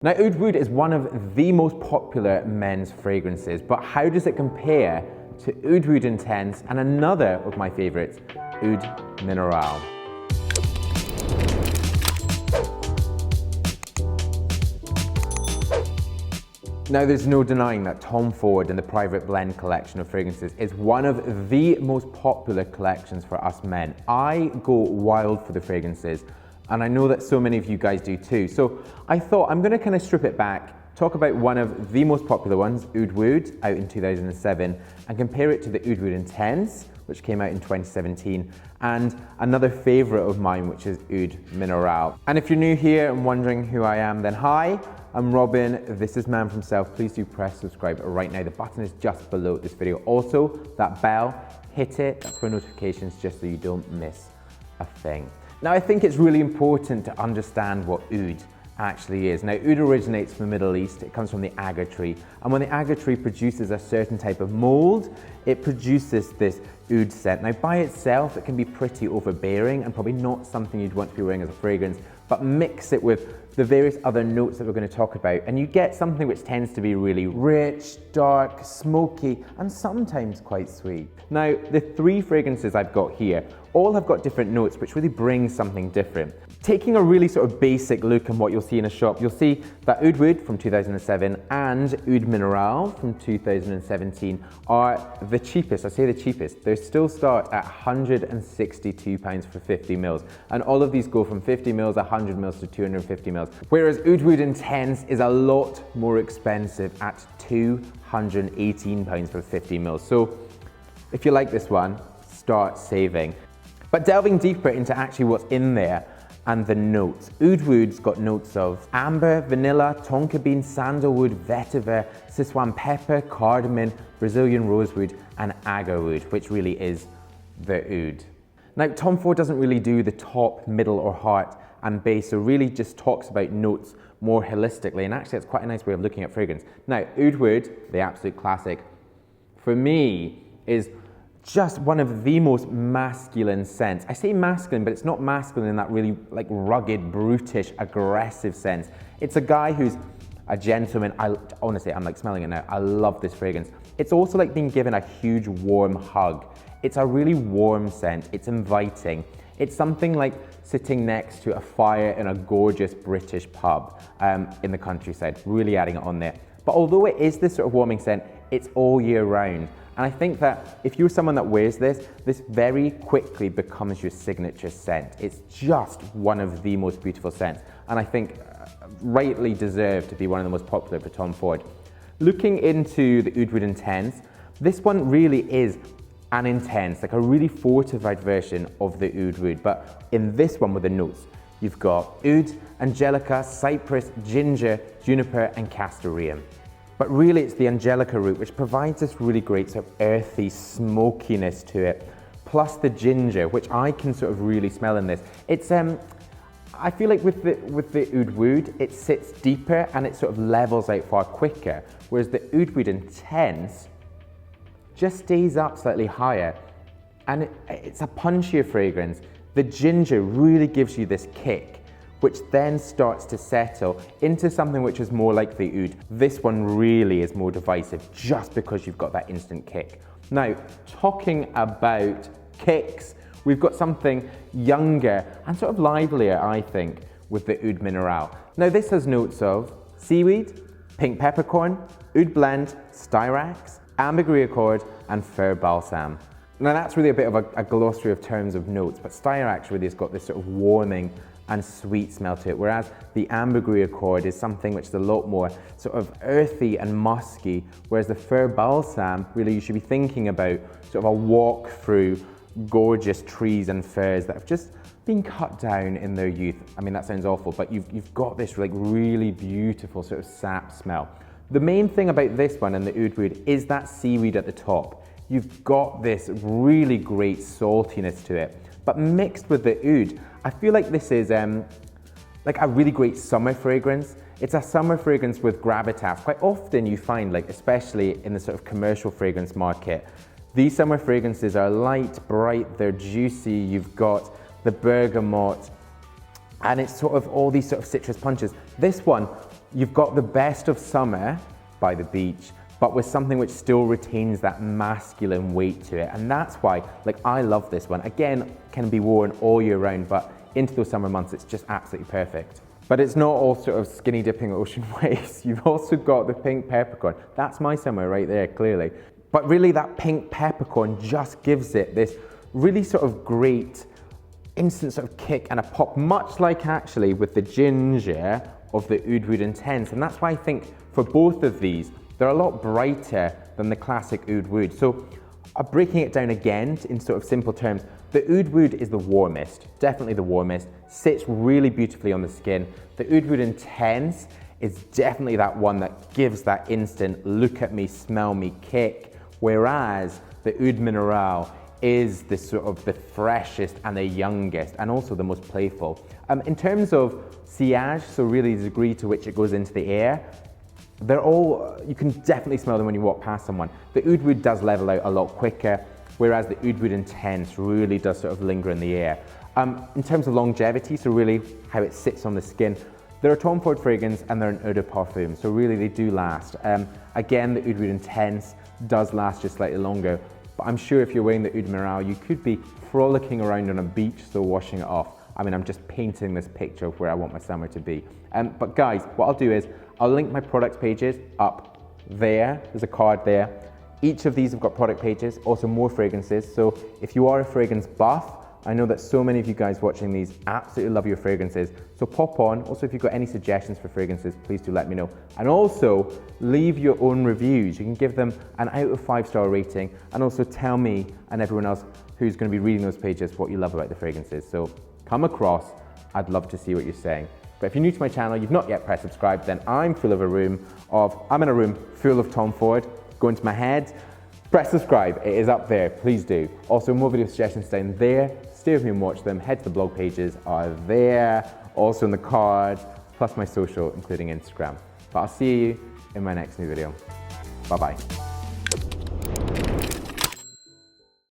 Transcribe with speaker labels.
Speaker 1: Now, Oud Wood is one of the most popular men's fragrances, but how does it compare to Oud Wood Intense and another of my favorites, Oud Minerale? Now, there's no denying that Tom Ford and the Private Blend collection of fragrances is one of the most popular collections for us men. I go wild for the fragrances, and I know that so many of you guys do too. So I thought I'm gonna kind of strip it back, talk about one of the most popular ones, Oud Wood, out in 2007, and compare it to the Oud Wood Intense, which came out in 2017, and another favorite of mine, which is Oud Minerale. And if you're new here and wondering who I am, then hi, I'm Robin, this is Man From Self. Please do press subscribe right now. The button is just below this video. Also, that bell, hit it, that's for notifications, just so you don't miss a thing. Now, I think it's really important to understand what oud actually is. Now, oud originates from the Middle East. It comes from the agar tree. And when the agar tree produces a certain type of mold, it produces this oud scent. Now, by itself, it can be pretty overbearing and probably not something you'd want to be wearing as a fragrance, but mix it with the various other notes that we're going to talk about, and you get something which tends to be really rich, dark, smoky, and sometimes quite sweet. Now, the three fragrances I've got here all have got different notes which really bring something different. Taking a really sort of basic look on what you'll see in a shop, you'll see that Oud Wood from 2007 and Oud Minerale from 2017 are the cheapest. I say the cheapest. They still start at £162 for 50 mils, and all of these go from 50 mils, 100 mils to 250 mils. Whereas Oud Wood Intense is a lot more expensive at £218 for 50 mils. So if you like this one, start saving. But delving deeper into actually what's in there and the notes, Oud Wood's got notes of amber, vanilla, tonka bean, sandalwood, vetiver, Szechuan pepper, cardamom, Brazilian rosewood, and agar wood, which really is the oud. Now, Tom Ford doesn't really do the top, middle, or heart and base, so really just talks about notes more holistically, and actually it's quite a nice way of looking at fragrance. Now, Oud Wood, the absolute classic, for me is just one of the most masculine scents. I say masculine, but it's not masculine in that really like rugged, brutish, aggressive sense. It's a guy who's a gentleman. Honestly, I'm like smelling it now. I love this fragrance. It's also like being given a huge warm hug. It's a really warm scent. It's inviting. It's something like sitting next to a fire in a gorgeous British pub in the countryside, really adding it on there. But although it is this sort of warming scent, it's all year round. And I think that if you're someone that wears this very quickly becomes your signature scent. It's just one of the most beautiful scents, and I think rightly deserved to be one of the most popular for Tom Ford. Looking into the Oud Wood Intense, this one really is an intense, like a really fortified version of the Oud Wood, but in this one with the notes, you've got oud, angelica, cypress, ginger, juniper, and castoreum. But really it's the angelica root which provides this really great sort of earthy smokiness to it, plus the ginger, which I can sort of really smell in this. It's I feel like with the Oud Wood, it sits deeper and it sort of levels out far quicker, whereas the Oud Wood Intense just stays up slightly higher, and it's a punchier fragrance. The ginger really gives you this kick, which then starts to settle into something which is more like the oud. This one really is more divisive just because you've got that instant kick. Now, talking about kicks, we've got something younger and sort of livelier, I think, with the Oud Minerale. Now, this has notes of seaweed, pink peppercorn, oud blend, styrax, ambergris accord, and fir balsam. Now, that's really a bit of a glossary of terms of notes, but styrax really has got this sort of warming and sweet smell to it, whereas the ambergris accord is something which is a lot more sort of earthy and musky, whereas the fir balsam, really you should be thinking about sort of a walk through gorgeous trees and firs that have just been cut down in their youth. I mean, that sounds awful, but you've got this like really beautiful sort of sap smell. The main thing about this one and the Oud Wood is that seaweed at the top. You've got this really great saltiness to it, but mixed with the oud, I feel like this is like a really great summer fragrance. It's a summer fragrance with gravitas. Quite often you find, like especially in the sort of commercial fragrance market, these summer fragrances are light, bright, they're juicy. You've got the bergamot, and it's sort of all these sort of citrus punches. This one you've got the best of summer by the beach, but with something which still retains that masculine weight to it. And that's why, like, I love this one. Again, can be worn all year round, but into those summer months, it's just absolutely perfect. But it's not all sort of skinny dipping ocean waves. You've also got the pink peppercorn. That's my summer right there, clearly. But really that pink peppercorn just gives it this really sort of great instant sort of kick and a pop, much like actually with the ginger of the Oud Wood Intense. And that's why I think for both of these, they're a lot brighter than the classic Oud Wood. So breaking it down again in sort of simple terms, the Oud Wood is the warmest, definitely the warmest, sits really beautifully on the skin. The Oud Wood Intense is definitely that one that gives that instant look at me, smell me kick, whereas the Oud Minerale is the sort of the freshest and the youngest and also the most playful. In terms of sillage, so really the degree to which it goes into the air, they're all, you can definitely smell them when you walk past someone. The Oud Wood does level out a lot quicker, whereas the Oud Wood Intense really does sort of linger in the air. In terms of longevity, so really how it sits on the skin, they're a Tom Ford fragrance and they're an eau de parfum, so really they do last. Again, the Oud Wood Intense does last just slightly longer, but I'm sure if you're wearing the Oud Mierale, you could be frolicking around on a beach, so washing it off. I mean, I'm just painting this picture of where I want my summer to be. But guys, what I'll do is, I'll link my product pages up there. There's a card there. Each of these have got product pages, also more fragrances. So if you are a fragrance buff, I know that so many of you guys watching these absolutely love your fragrances. So pop on. Also, if you've got any suggestions for fragrances, please do let me know. And also leave your own reviews. You can give them an out of 5-star rating and also tell me and everyone else who's going to be reading those pages what you love about the fragrances. So come across. I'd love to see what you're saying. But if you're new to my channel, you've not yet pressed subscribe, then I'm in a room full of Tom Ford. Go into my head, press subscribe, it is up there, please do. Also, more video suggestions down there. Stay with me and watch them. Head to the blog pages are there, also in the card, plus my social, including Instagram. But I'll see you in my next new video. Bye-bye.